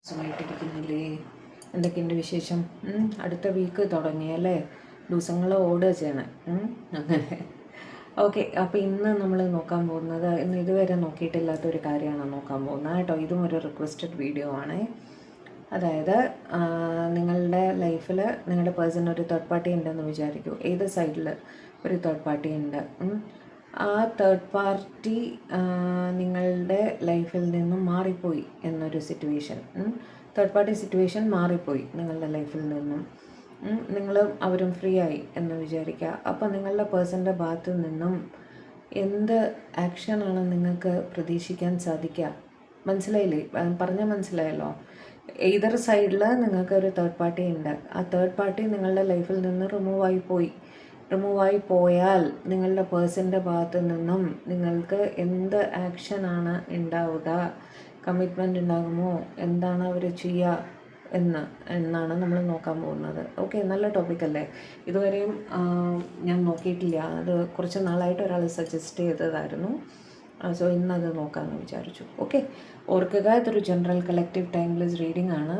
സുഖമായിട്ടിരിക്കുന്നില്ലേ? എന്തൊക്കെയുണ്ട് വിശേഷം? അടുത്ത വീക്ക് തുടങ്ങിയല്ലേ? ദിവസങ്ങൾ ഓടുക ചെയ്യണേ. അങ്ങനെ ഓക്കെ. അപ്പോൾ ഇന്ന് നമ്മൾ നോക്കാൻ പോകുന്നത്, ഇന്ന് ഇതുവരെ നോക്കിയിട്ടില്ലാത്തൊരു കാര്യമാണ് നോക്കാൻ പോകുന്നത് കേട്ടോ. ഇതും ഒരു റിക്വസ്റ്റഡ് വീഡിയോ ആണ്. അതായത് നിങ്ങളുടെ ലൈഫിൽ നിങ്ങളുടെ പേഴ്സൺ ഒരു തേർഡ് പാർട്ടി ഉണ്ടെന്ന് വിചാരിക്കൂ. ഏത് സൈഡിൽ ഒരു തേർഡ് പാർട്ടി ഉണ്ട്. ആ തേർഡ് പാർട്ടി നിങ്ങളുടെ ലൈഫിൽ നിന്നും മാറിപ്പോയി എന്നൊരു സിറ്റുവേഷൻ, തേർഡ് പാർട്ടി സിറ്റുവേഷൻ മാറിപ്പോയി നിങ്ങളുടെ ലൈഫിൽ നിന്നും. നിങ്ങൾ അവരും ഫ്രീ ആയി എന്ന് വിചാരിക്കുക. അപ്പോൾ നിങ്ങളുടെ പേഴ്സൻ്റെ ഭാഗത്തു നിന്നും എന്ത് ആക്ഷനാണ് നിങ്ങൾക്ക് പ്രതീക്ഷിക്കാൻ സാധിക്കുക? മനസ്സിലായില്ലേ? പറഞ്ഞാൽ മനസ്സിലായല്ലോ. ഏതൊരു സൈഡിൽ നിങ്ങൾക്ക് ഒരു തേർഡ് പാർട്ടി ഉണ്ട്. ആ തേർഡ് പാർട്ടി നിങ്ങളുടെ ലൈഫിൽ നിന്ന് റിമൂവായി പോയാൽ നിങ്ങളുടെ പേഴ്സൻ്റെ ഭാഗത്തു നിന്നും നിങ്ങൾക്ക് എന്ത് ആക്ഷനാണ് ഉണ്ടാവുക? കമ്മിറ്റ്മെൻ്റ് ഉണ്ടാകുമോ? എന്താണ് അവർ ചെയ്യുക എന്നാണ് നമ്മൾ നോക്കാൻ പോകുന്നത്. ഓക്കെ, നല്ല ടോപ്പിക്കല്ലേ? ഇതുവരെയും ഞാൻ നോക്കിയിട്ടില്ല. അത് കുറച്ച് നാളായിട്ട് ഒരാൾ സജസ്റ്റ് ചെയ്തതായിരുന്നു. സോ ഇന്നത് നോക്കാമെന്ന് വിചാരിച്ചു. ഓക്കെ, ഓർക്കുക, ഇതൊരു ജനറൽ കളക്റ്റീവ് ടൈംലെസ് റീഡിംഗ് ആണ്.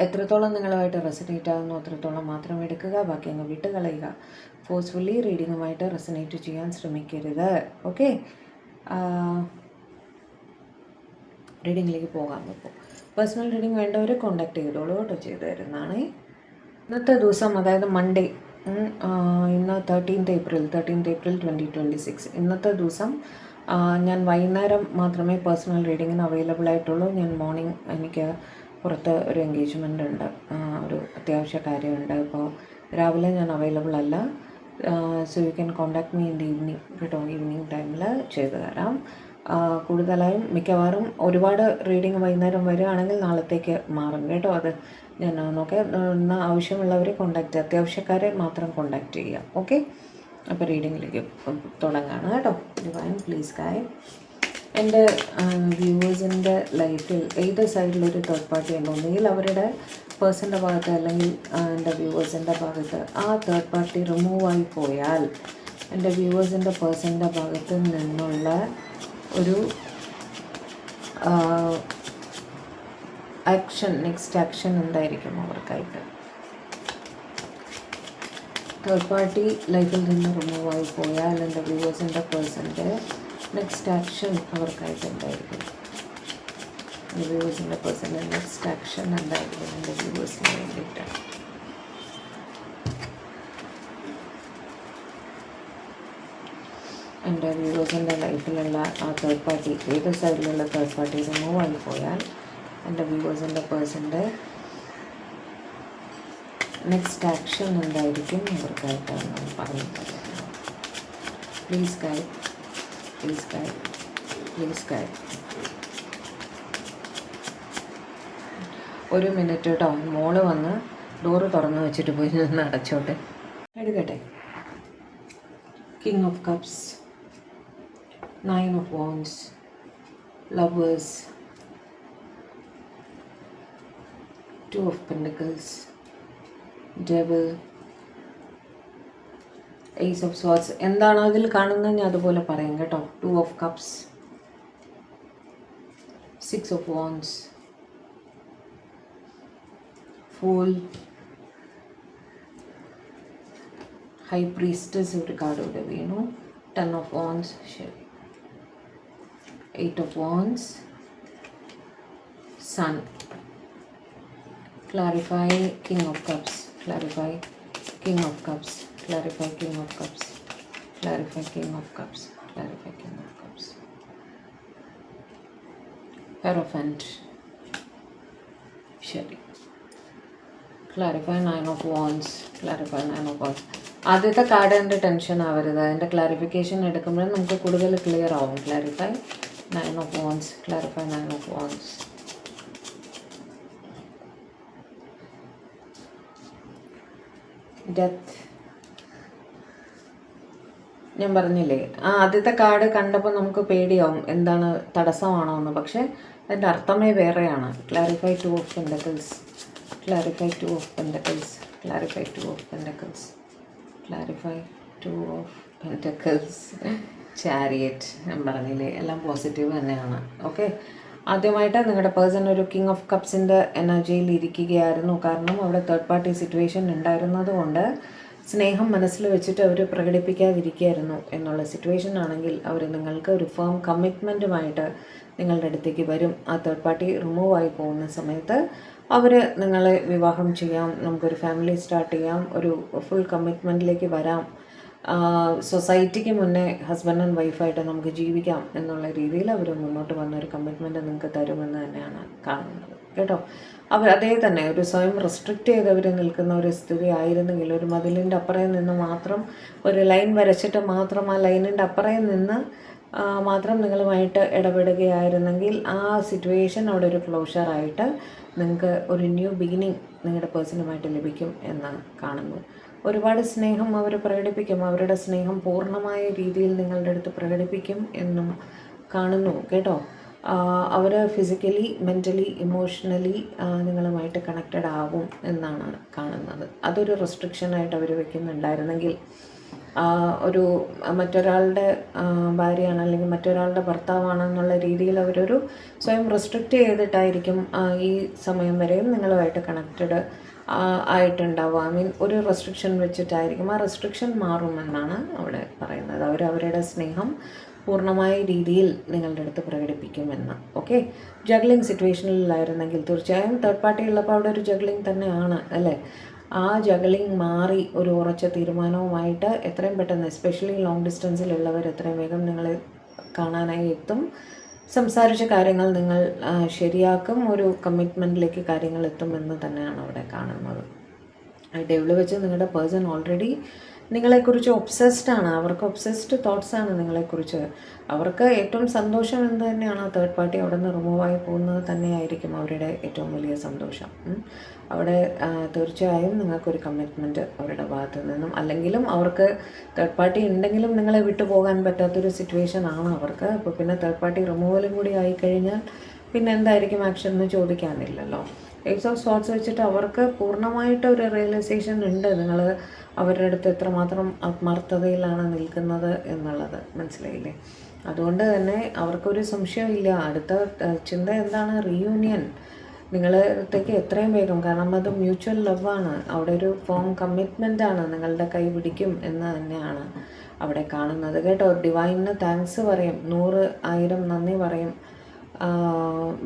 എത്രത്തോളം നിങ്ങളുമായിട്ട് റെസനേറ്റ് ആകുന്നു അത്രത്തോളം മാത്രം എടുക്കുക, ബാക്കി അങ്ങ് വിട്ട് കളയുക. ഫോഴ്സ്ഫുള്ളി റീഡിങ്ങുമായിട്ട് റെസനേറ്റ് ചെയ്യാൻ ശ്രമിക്കരുത്. ഓക്കെ, റീഡിങ്ങിലേക്ക് പോകാൻ നോക്കും. പേഴ്സണൽ റീഡിംഗ് വേണ്ടവർ കോൺടാക്ട് ചെയ്തോളൂ കേട്ടോ, ചെയ്തു തരുന്നതാണ്. ഇന്നത്തെ ദിവസം, അതായത് മൺഡേ, ഇന്ന് 13th April 2026. ഇന്നത്തെ ദിവസം ഞാൻ വൈകുന്നേരം മാത്രമേ പേഴ്സണൽ റീഡിങ്ങിന് അവൈലബിൾ ആയിട്ടുള്ളൂ. ഞാൻ മോർണിംഗ് എനിക്ക് പുറത്ത് ഒരു എൻഗേജ്മെൻ്റ് ഉണ്ട്, ഒരു അത്യാവശ്യ കാര്യമുണ്ട്. അപ്പോൾ രാവിലെ ഞാൻ അവൈലബിൾ അല്ല. So you can contact me in the evening കേട്ടോ. ഈവനിങ് ടൈമിൽ ചെയ്തു തരാം. കൂടുതലായും മിക്കവാറും ഒരുപാട് റീഡിങ് വൈകുന്നേരം വരികയാണെങ്കിൽ നാളത്തേക്ക് മാറും കേട്ടോ. അത് ഞാൻ നോക്കാം. ആവശ്യമുള്ളവരെ കോൺടാക്ട്, അത്യാവശ്യക്കാരെ മാത്രം കോൺടാക്ട് ചെയ്യാം. ഓക്കെ, അപ്പോൾ റീഡിങ്ങിലേക്ക് തുടങ്ങാണ് കേട്ടോ. Divine please guide. എൻ്റെ വ്യൂവേഴ്സിൻ്റെ ലൈഫിൽ ഏത് സൈഡിലൊരു തേർഡ് പാർട്ടി ഉണ്ടോ, ഒന്നുകിൽ അവരുടെ പേഴ്സൻ്റെ ഭാഗത്ത് അല്ലെങ്കിൽ എൻ്റെ വ്യൂവേഴ്സിൻ്റെ ഭാഗത്ത് ആ തേർഡ് പാർട്ടി റിമൂവായി പോയാൽ എൻ്റെ വ്യൂവേഴ്സിൻ്റെ പേഴ്സൻ്റെ ഭാഗത്ത് നിന്നുള്ള ഒരു ആക്ഷൻ, നെക്സ്റ്റ് ആക്ഷൻ എന്തായിരിക്കും അവർക്കായിട്ട്? തേർഡ് പാർട്ടി ലൈഫിൽ നിന്ന് റിമൂവായി പോയാൽ എൻ്റെ വ്യൂവേഴ്സിൻ്റെ പേഴ്സൻ്റെ നെക്സ്റ്റ് ആക്ഷൻ അവർക്കായിട്ട് എന്തായിരിക്കും? എൻ്റെ വ്യൂവേഴ്സിൻ്റെ പേഴ്സൻ്റെ നെക്സ്റ്റ് ആക്ഷൻ എന്തായിരിക്കും എൻ്റെ വ്യൂവേഴ്സിന് വേണ്ടിയിട്ട്? എൻ്റെ വ്യൂവേഴ്സിൻ്റെ ലൈഫിലുള്ള ആ തേർഡ് പാർട്ടി, ഏത് സൈഡിലുള്ള തേർഡ് പാർട്ടി റിമൂവ് ആയി പോയാൽ എൻ്റെ വ്യൂവേഴ്സിൻ്റെ പേഴ്സൻ്റെ നെക്സ്റ്റ് ആക്ഷൻ എന്തായിരിക്കും അവർക്കായിട്ടാണ് പറഞ്ഞു തരുന്നത്. Please guide, please guide, please guide. ഒരു മിനിറ്റ് കേട്ടോ, മോള് വന്ന് ഡോറ് തുറന്ന് വെച്ചിട്ട് പോയി നിന്ന് അടച്ചോട്ടെ. എടുക്കട്ടെ. King of cups, 9 of wands, lovers, 2 of pentacles, devil, ace of swords. എന്താണ് അതിൽ കാണുന്നത് ഞാൻ അതുപോലെ പറയും കേട്ടോ. 2 of cups, 6 of wands, fool, high priestess ഒരു കാർഡ് ഇവിടെ വീണു. 10 of wands, ശരി. 8 of wands, sun. Clarify king of cups, clarify king of cups, clarify king of cups, clarify king of cups, clarify king of cups. Hierophant, ശരി. Clarify 9 of wands, clarify 9 of wands. ആദ്യത്തെ card എൻ്റെ tension ആവരുത്, അതിൻ്റെ clarification എടുക്കുമ്പോഴും നമുക്ക് കൂടുതൽ clear ആവും. Clarify 9 of wands, clarify 9 of wands. Death. ഞാൻ പറഞ്ഞില്ലേ, ആദ്യത്തെ കാർഡ് കണ്ടപ്പോൾ നമുക്ക് പേടിയാവും, എന്താണ് തടസ്സമാണോ എന്ന്. പക്ഷേ അതിൻ്റെ അർത്ഥമേ വേറെയാണ്. Clarify 2 of pentacles, clarify 2 of pentacles, clarify 2 of pentacles, clarify 2 of pentacles. Chariot. ഞാൻ പറഞ്ഞില്ലേ, എല്ലാം പോസിറ്റീവ് തന്നെയാണ്. ഓക്കെ, ആദ്യമായിട്ട് നിങ്ങളുടെ പേഴ്സൺ ഒരു കിങ് ഓഫ് കപ്സിൻ്റെ എനർജിയിൽ ഇരിക്കുകയായിരുന്നു. കാരണം അവിടെ തേർഡ് പാർട്ടി സിറ്റുവേഷൻ ഉണ്ടായിരുന്നത് കൊണ്ട് സ്നേഹം മനസ്സിൽ വെച്ചിട്ട് അവർ പ്രകടിപ്പിക്കാതിരിക്കുകയായിരുന്നു എന്നുള്ള സിറ്റുവേഷൻ ആണെങ്കിൽ അവർ നിങ്ങൾക്ക് ഒരു ഫേം കമ്മിറ്റ്മെൻറ്റുമായിട്ട് നിങ്ങളുടെ അടുത്തേക്ക് വരും. ആ തേർഡ് പാർട്ടി റിമൂവ് ആയി പോകുന്ന സമയത്ത് അവർ നിങ്ങളെ വിവാഹം ചെയ്യാം, നമുക്കൊരു ഫാമിലി സ്റ്റാർട്ട് ചെയ്യാം, ഒരു ഫുൾ കമ്മിറ്റ്മെൻറ്റിലേക്ക് വരാം, സൊസൈറ്റിക്ക് മുന്നേ ഹസ്ബൻഡ് ആൻഡ് വൈഫായിട്ട് നമുക്ക് ജീവിക്കാം എന്നുള്ള രീതിയിൽ അവർ മുന്നോട്ട് വന്ന ഒരു കമ്മിറ്റ്മെൻറ്റ് നിങ്ങൾക്ക് തരുമെന്ന് തന്നെയാണ് കാണുന്നത് കേട്ടോ. അവർ അതേ തന്നെ ഒരു സ്വയം റെസ്ട്രിക്റ്റ് ചെയ്തവർ നിൽക്കുന്ന ഒരു സ്ഥിതി ആയിരുന്നെങ്കിൽ, ഒരു മതിലിൻ്റെ അപ്പുറയിൽ നിന്ന് മാത്രം ഒരു ലൈൻ വരച്ചിട്ട് മാത്രം ആ ലൈനിൻ്റെ അപ്പുറയിൽ നിന്ന് മാത്രം നിങ്ങളുമായിട്ട് ഇടപെടുകയായിരുന്നെങ്കിൽ ആ സിറ്റുവേഷൻ അവിടെ ഒരു ക്ലോഷറായിട്ട് നിങ്ങൾക്ക് ഒരു ന്യൂ ബിഗിനിങ് നിങ്ങളുടെ പേഴ്സണുമായിട്ട് ലഭിക്കും എന്ന് കാണുന്നു. ഒരുപാട് സ്നേഹം അവർ പ്രകടിപ്പിക്കും, അവരുടെ സ്നേഹം പൂർണ്ണമായ രീതിയിൽ നിങ്ങളുടെ അടുത്ത് പ്രകടിപ്പിക്കും എന്നും കാണുന്നു കേട്ടോ. അവർ ഫിസിക്കലി, മെൻ്റലി, ഇമോഷണലി നിങ്ങളുമായിട്ട് കണക്റ്റഡ് ആകും എന്നാണ് കാണുന്നത്. അതൊരു റെസ്ട്രിക്ഷനായിട്ട് അവർ വെക്കുന്നുണ്ടായിരുന്നെങ്കിൽ, ഒരു മറ്റൊരാളുടെ ഭാര്യയാണ് അല്ലെങ്കിൽ മറ്റൊരാളുടെ ഭർത്താവാണെന്നുള്ള രീതിയിൽ അവരൊരു സ്വയം റെസ്ട്രിക്റ്റ് ചെയ്തിട്ടായിരിക്കും ഈ സമയം വരെയും നിങ്ങളുമായിട്ട് കണക്റ്റഡ് ആയിട്ടുണ്ടാവുക. ഐ മീൻ ഒരു റെസ്ട്രിക്ഷൻ വെച്ചിട്ടായിരിക്കും. ആ റെസ്ട്രിക്ഷൻ മാറുമെന്നാണ് അവിടെ പറയുന്നത്. അവരുടെ സ്നേഹം പൂർണ്ണമായ രീതിയിൽ നിങ്ങളുടെ അടുത്ത് പ്രകടിപ്പിക്കുമെന്ന്. ഓക്കെ, ജഗ്ലിംഗ് സിറ്റുവേഷനിലായിരുന്നെങ്കിൽ തീർച്ചയായും തേർഡ് പാർട്ടി ഉള്ളപ്പോൾ അവിടെ ഒരു ജഗ്ലിംഗ് തന്നെയാണ് അല്ലേ. ആ ജഗ്ലിംഗ് മാറി ഒരു ഉറച്ച തീരുമാനവുമായിട്ട് എത്രയും പെട്ടെന്ന്, എസ്പെഷ്യലി ലോങ് ഡിസ്റ്റൻസിലുള്ളവർ എത്രയും വേഗം നിങ്ങളെ കാണാനായി എത്തും. സംസാരിച്ച കാര്യങ്ങൾ നിങ്ങൾ ശരിയാക്കും, ഒരു കമ്മിറ്റ്മെൻറ്റിലേക്ക് കാര്യങ്ങൾ എത്തുമെന്ന് തന്നെയാണ് അവിടെ കാണുന്നത്. ടേബിൾ വെച്ച് നിങ്ങളുടെ പേഴ്സൺ ഓൾറെഡി നിങ്ങളെക്കുറിച്ച് ഒബ്സസ്ഡ് ആണ്. അവർക്ക് ഒബ്സസ്ഡ് തോട്ട്സ് ആണ് നിങ്ങളെക്കുറിച്ച്. അവർക്ക് ഏറ്റവും സന്തോഷം എന്ത് തന്നെയാണ് തേർഡ് പാർട്ടി അവിടെ നിന്ന് റിമൂവായി പോകുന്നത് തന്നെയായിരിക്കും അവരുടെ ഏറ്റവും വലിയ സന്തോഷം. അവിടെ തീർച്ചയായും നിങ്ങൾക്കൊരു കമ്മിറ്റ്മെൻറ്റ് അവരുടെ ഭാഗത്തു നിന്നും, അല്ലെങ്കിലും അവർക്ക് തേർഡ് പാർട്ടി ഉണ്ടെങ്കിലും നിങ്ങളെ വിട്ടു പോകാൻ പറ്റാത്തൊരു സിറ്റുവേഷൻ ആണ് അവർക്ക്. അപ്പോൾ പിന്നെ തേർഡ് പാർട്ടി റിമൂവലും കൂടി ആയിക്കഴിഞ്ഞാൽ പിന്നെ എന്തായിരിക്കും ആക്ഷൻ എന്ന് ചോദിക്കാനില്ലല്ലോ. എയ്സ് ഓഫ് സോർട്സ് വെച്ചിട്ട് അവർക്ക് പൂർണ്ണമായിട്ട് ഒരു റിയലൈസേഷൻ ഉണ്ട് നിങ്ങൾ അവരുടെ അടുത്ത് എത്രമാത്രം ആത്മാർത്ഥതയിലാണ് നിൽക്കുന്നത് എന്നുള്ളത്. മനസ്സിലായില്ലേ? അതുകൊണ്ട് തന്നെ അവർക്കൊരു സംശയമില്ല. അടുത്ത ചിന്ത എന്താണ്? റീയൂണിയൻ നിങ്ങളത്തേക്ക് എത്രയും വേഗം. കാരണം അത് മ്യൂച്വൽ ലവാണ്, അവിടെ ഒരു ഫോം കമ്മിറ്റ്മെൻ്റാണ്, നിങ്ങളുടെ കൈ പിടിക്കും എന്ന് തന്നെയാണ് അവിടെ കാണുന്നത് കേട്ടോ. ഡിവൈനിന് താങ്ക്സ് പറയും, 100,000 നന്ദി പറയും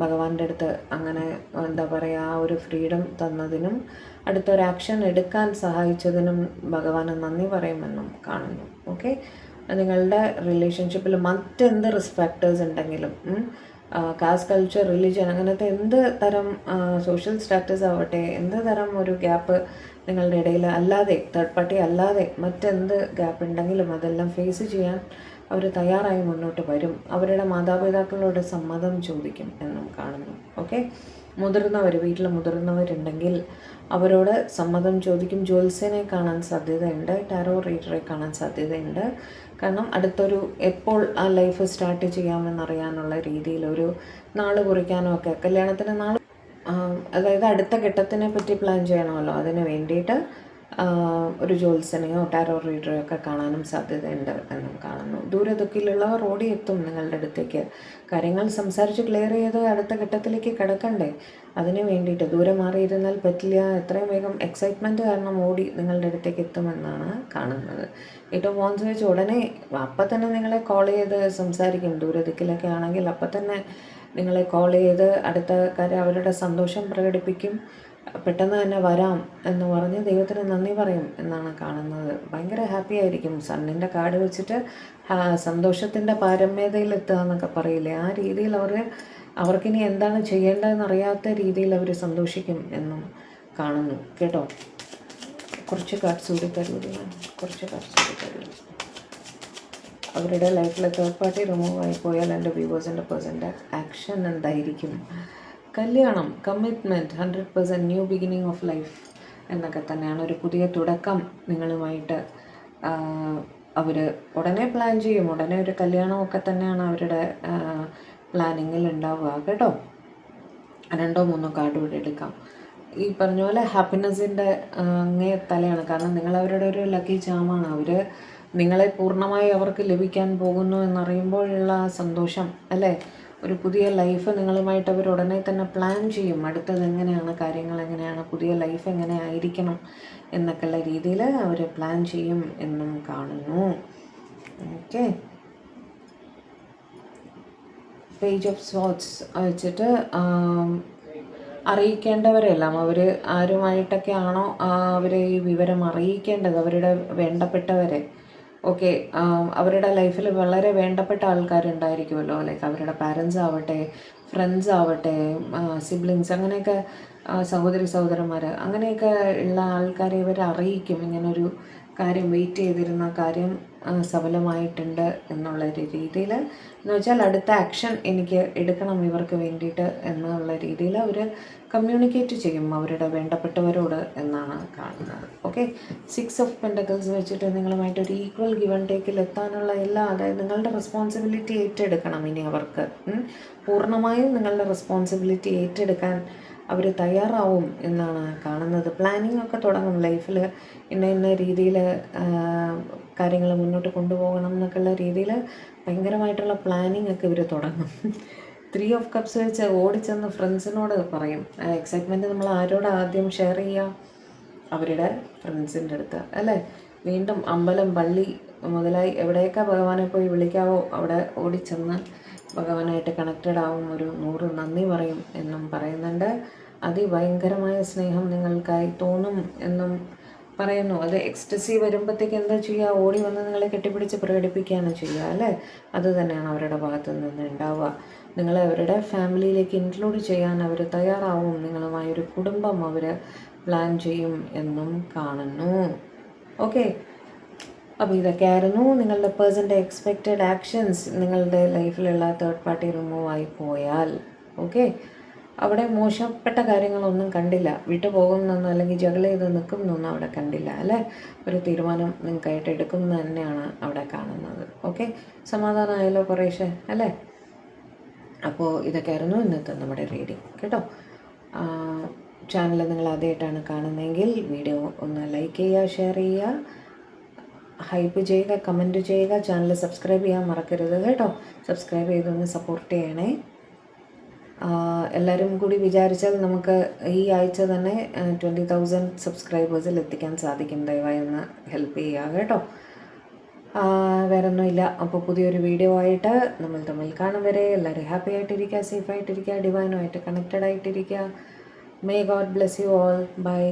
ഭഗവാന്റെ അടുത്ത്. അങ്ങനെ എന്താ പറയുക, ആ ഒരു ഫ്രീഡം തന്നതിനും അടുത്തൊരു ആക്ഷൻ എടുക്കാൻ സഹായിച്ചതിനും ഭഗവാന് നന്ദി പറയുമെന്നും കാണുന്നു. ഓക്കെ, നിങ്ങളുടെ റിലേഷൻഷിപ്പിൽ മറ്റെന്ത് റിസ്ക് ഫാക്ടേഴ്സ് ഉണ്ടെങ്കിലും, കാസ്റ്റ്, കൾച്ചർ, റിലീജിയൻ, അങ്ങനത്തെ എന്ത് തരം സോഷ്യൽ സ്റ്റാറ്റസ് ആവട്ടെ, എന്ത് തരം ഒരു ഗ്യാപ്പ് നിങ്ങളുടെ ഇടയിൽ അല്ലാതെ, തേർഡ് പാർട്ടി അല്ലാതെ മറ്റെന്ത് ഗ്യാപ്പ് ഉണ്ടെങ്കിലും അതെല്ലാം ഫേസ് ചെയ്യാൻ അവർ തയ്യാറായി മുന്നോട്ട് വരും. അവരുടെ മാതാപിതാക്കളോട് സമ്മതം ചോദിക്കും എന്നും കാണുന്നു. ഓക്കെ, മുതിർന്നവർ, വീട്ടിൽ മുതിർന്നവരുണ്ടെങ്കിൽ അവരോട് സമ്മതം ചോദിക്കും. ജ്യോത്സ്യനെ കാണാൻ സാധ്യതയുണ്ട്, ടാരോ റീഡറെ കാണാൻ സാധ്യതയുണ്ട്. കാരണം അടുത്തൊരു എപ്പോൾ ആ ലൈഫ് സ്റ്റാർട്ട് ചെയ്യാമെന്നറിയാനുള്ള രീതിയിൽ ഒരു നാൾ കുറിക്കാനോ ഒക്കെ, കല്യാണത്തിന് നാൾ, അതായത് അടുത്ത ഘട്ടത്തിനെ പറ്റി പ്ലാൻ ചെയ്യണമല്ലോ, അതിന് വേണ്ടിയിട്ട് ഒരു ജ്യോത്സ്യനെയോ ടാരോ റീഡറെയോ ഒക്കെ കാണാനും സാധ്യതയുണ്ട് എന്നും കാണുന്നു. ദൂരദൂക്കിലുള്ളവർ ഓടിയെത്തും നിങ്ങളുടെ അടുത്തേക്ക്. കാര്യങ്ങൾ സംസാരിച്ച് ക്ലിയർ ചെയ്ത് അടുത്ത ഘട്ടത്തിലേക്ക് കിടക്കണ്ടേ, അതിന് വേണ്ടിയിട്ട്. ദൂരെ മാറിയിരുന്നാൽ പറ്റില്ല, എത്രയും വേഗം എക്സൈറ്റ്മെൻറ്റ് കാരണം ഓടി നിങ്ങളുടെ അടുത്തേക്ക് എത്തുമെന്നാണ് കാണുന്നത്. ഏറ്റവും വോൺസ് വെച്ച് ഉടനെ അപ്പം തന്നെ നിങ്ങളെ കോൾ ചെയ്ത് സംസാരിക്കും. ദൂരദിക്കിലൊക്കെ ആണെങ്കിൽ അപ്പം തന്നെ നിങ്ങളെ കോൾ ചെയ്ത് അടുത്ത കാര്യം അവരുടെ സന്തോഷം പ്രകടിപ്പിക്കും. പെട്ടെന്ന് തന്നെ വരാം എന്ന് പറഞ്ഞ് ദൈവത്തിന് നന്ദി പറയും എന്നാണ് കാണുന്നത്. ഭയങ്കര ഹാപ്പി ആയിരിക്കും. സണ്ണിൻ്റെ കാർഡ് വെച്ചിട്ട് സന്തോഷത്തിൻ്റെ പാരമ്യതയിലെത്തുക എന്നൊക്കെ പറയില്ലേ, ആ രീതിയിൽ അവർക്കിനി എന്താണ് ചെയ്യേണ്ടതെന്ന് അറിയാത്ത രീതിയിൽ അവർ സന്തോഷിക്കും എന്നും കാണുന്നു കേട്ടോ. കുറച്ച് കാർഡ്സ് കൂടി തരൂ, കുറച്ച് കാർഡ്സ് കൂടി തരൂ. അവരുടെ ലൈഫിൽ തേർഡ് പാർട്ടി റിമൂവ് ആയി പോയാൽ എൻ്റെ വ്യൂവേഴ്സിൻ്റെ പേഴ്സൻ്റെ ആക്ഷൻ എന്തായിരിക്കും? കല്യാണം, commitment, 100% new beginning of life എന്നൊക്കെ തന്നെയാണ്. ഒരു പുതിയ തുടക്കം നിങ്ങളുമായിട്ട് അവർ ഉടനെ പ്ലാൻ ചെയ്യും. ഉടനെ ഒരു കല്യാണമൊക്കെ തന്നെയാണ് അവരുടെ പ്ലാനിങ്ങിൽ ഉണ്ടാവുക കേട്ടോ. 2-3 കാർഡ് കൂടി എടുക്കാം. ഈ പറഞ്ഞ പോലെ ഹാപ്പിനെസ്സിൻ്റെ അങ്ങേ തലയാണ്. കാരണം നിങ്ങൾ അവരുടെ ഒരു ലക്കി ചാമാണ്. അവർ നിങ്ങളെ പൂർണ്ണമായി അവർക്ക് ലഭിക്കാൻ പോകുന്നു എന്നറിയുമ്പോഴുള്ള ആ സന്തോഷം അല്ലേ, ഒരു പുതിയ ലൈഫ് നിങ്ങളുമായിട്ട് അവർ ഉടനെ തന്നെ പ്ലാൻ ചെയ്യും. അടുത്തത് എങ്ങനെയാണ്, കാര്യങ്ങൾ എങ്ങനെയാണ്, പുതിയ ലൈഫ് എങ്ങനെ ആയിരിക്കണം എന്നൊക്കെയുള്ള രീതിയിൽ അവർ പ്ലാൻ ചെയ്യും എന്നും കാണുന്നു. ഓക്കെ, പേജ് ഓഫ് സോട്സ് വെച്ചിട്ട് അറിയിക്കേണ്ടവരെല്ലാം അവർ ആരുമായിട്ടൊക്കെ ആണോ അവർ ഈ വിവരം അറിയിക്കേണ്ടത്, അവരുടെ വേണ്ടപ്പെട്ടവരെ. ഓക്കെ, അവരുടെ ലൈഫിൽ വളരെ വേണ്ടപ്പെട്ട ആൾക്കാരുണ്ടായിരിക്കുമല്ലോ, ലൈക്ക് അവരുടെ പാരൻസ് ആവട്ടെ, ഫ്രണ്ട്സ് ആവട്ടെ, സിബ്ലിങ്സ്, അങ്ങനെയൊക്കെ സഹോദരന്മാർ, അങ്ങനെയൊക്കെ ഉള്ള ആൾക്കാരെ ഇവർ അറിയിക്കും ഇങ്ങനൊരു കാര്യം, വെയിറ്റ് ചെയ്തിരുന്ന കാര്യം സഫലമായിട്ടുണ്ട് എന്നുള്ള ഒരു രീതിയിൽ, എന്ന് വെച്ചാൽ അടുത്ത ആക്ഷൻ എനിക്ക് എടുക്കണം ഇവർക്ക് വേണ്ടിയിട്ട് എന്നുള്ള രീതിയിൽ അവർ കമ്മ്യൂണിക്കേറ്റ് ചെയ്യും അവരുടെ വേണ്ടപ്പെട്ടവരോട് എന്നാണ് കാണുന്നത്. ഓക്കെ, 6 ഓഫ് പെൻറ്റക്കിൾസ് വെച്ചിട്ട് നിങ്ങളുമായിട്ട് ഒരു ഈക്വൽ ഗിവ് ആൻഡ് ടേക്കിൽ എത്താനുള്ള അതായത് നിങ്ങളുടെ റെസ്പോൺസിബിലിറ്റി ഏറ്റെടുക്കണം ഇനി അവർക്ക്. പൂർണ്ണമായും നിങ്ങളുടെ റെസ്പോൺസിബിലിറ്റി ഏറ്റെടുക്കാൻ അവർ തയ്യാറാവും എന്നാണ് കാണുന്നത്. പ്ലാനിങ് ഒക്കെ തുടങ്ങും ലൈഫിൽ, ഇന്ന രീതിയിൽ കാര്യങ്ങൾ മുന്നോട്ട് കൊണ്ടുപോകണം എന്നൊക്കെയുള്ള രീതിയിൽ ഭയങ്കരമായിട്ടുള്ള പ്ലാനിങ് ഒക്കെ ഇവർ തുടങ്ങും. 3 ഓഫ് കപ്സ് വെച്ച് ഓടിച്ചെന്ന് ഫ്രണ്ട്സിനോട് പറയും. എക്സൈറ്റ്മെൻറ്റ് നമ്മൾ ആരോട് ആദ്യം ഷെയർ ചെയ്യുക? അവരുടെ ഫ്രണ്ട്സിൻ്റെ അടുത്ത് അല്ലേ. വീണ്ടും അമ്പലം, പള്ളി മുതലായി എവിടെയൊക്കെ ഭഗവാനെ പോയി വിളിക്കാവോ അവിടെ ഓടിച്ചെന്ന് ഭഗവാനായിട്ട് കണക്റ്റഡ് ആവും, ഒരു 100 നന്ദി പറയും എന്നും പറയുന്നുണ്ട്. അതിഭയങ്കരമായ സ്നേഹം നിങ്ങൾക്കായി തോന്നും എന്നും പറയുന്നു. അത് എക്സ്റ്റസി വരുമ്പോഴത്തേക്ക് എന്താ ചെയ്യുക? ഓടി വന്ന് നിങ്ങളെ കെട്ടിപ്പിടിച്ച് പ്രകടിപ്പിക്കുകയാണ് ചെയ്യുക അല്ലേ. അത് തന്നെയാണ് അവരുടെ ഭാഗത്തു നിന്ന് ഉണ്ടാവുക. നിങ്ങളെ അവരുടെ ഫാമിലിയിലേക്ക് ഇൻക്ലൂഡ് ചെയ്യാൻ അവർ തയ്യാറാവും. നിങ്ങളുമായൊരു കുടുംബം അവർ പ്ലാൻ ചെയ്യും എന്നും കാണുന്നു. ഓക്കെ, അപ്പോൾ ഇതൊക്കെയായിരുന്നു നിങ്ങളുടെ പേഴ്സൻ്റെ എക്സ്പെക്റ്റഡ് ആക്ഷൻസ്. നിങ്ങളുടെ ലൈഫിലുള്ള തേർഡ് പാർട്ടി റിമൂവ് ആയി പോയാൽ ഓക്കെ, അവിടെ മോശപ്പെട്ട കാര്യങ്ങളൊന്നും കണ്ടില്ല, വിട്ടു പോകുന്നൊന്നും അല്ലെങ്കിൽ ജഗൾ ചെയ്ത് നിൽക്കുന്നൊന്നും അവിടെ കണ്ടില്ല അല്ലേ. ഒരു തീരുമാനം നിങ്ങൾക്കായിട്ട് എടുക്കുന്നത് തന്നെയാണ് അവിടെ കാണുന്നത്. ഓക്കെ, സമാധാനമായല്ലോ കുറേശ്ശെ അല്ലേ. അപ്പോൾ ഇതൊക്കെയായിരുന്നു ഇന്നത്തെ നമ്മുടെ റീഡിങ് കേട്ടോ. ചാനൽ നിങ്ങൾ ആദ്യമായിട്ടാണ് കാണുന്നതെങ്കിൽ വീഡിയോ ഒന്ന് ലൈക്ക് ചെയ്യുക, ഷെയർ ചെയ്യുക, ഹൈപ്പ് ചെയ്യുക, കമൻറ്റ് ചെയ്യുക, ചാനൽ സബ്സ്ക്രൈബ് ചെയ്യാൻ മറക്കരുത് കേട്ടോ. സബ്സ്ക്രൈബ് ചെയ്തൊന്ന് സപ്പോർട്ട് ചെയ്യണേ. എല്ലാവരും കൂടി വിചാരിച്ചാൽ നമുക്ക് ഈ ആഴ്ച തന്നെ 20,000 സബ്സ്ക്രൈബേഴ്സിൽ എത്തിക്കാൻ സാധിക്കും. ദയവായി ഒന്ന് ഹെൽപ്പ് ചെയ്യുക കേട്ടോ. വേറെ ഒന്നുമില്ല. അപ്പോൾ പുതിയൊരു വീഡിയോ ആയിട്ട് നമ്മൾ തമ്മിൽ കാണും വരെ എല്ലാവരും ഹാപ്പി ആയിട്ടിരിക്കുക, സേഫ് ആയിട്ടിരിക്കുക, ഡിവൈനുമായിട്ട് കണക്റ്റഡ് ആയിട്ടിരിക്കുക. May God bless you all. By.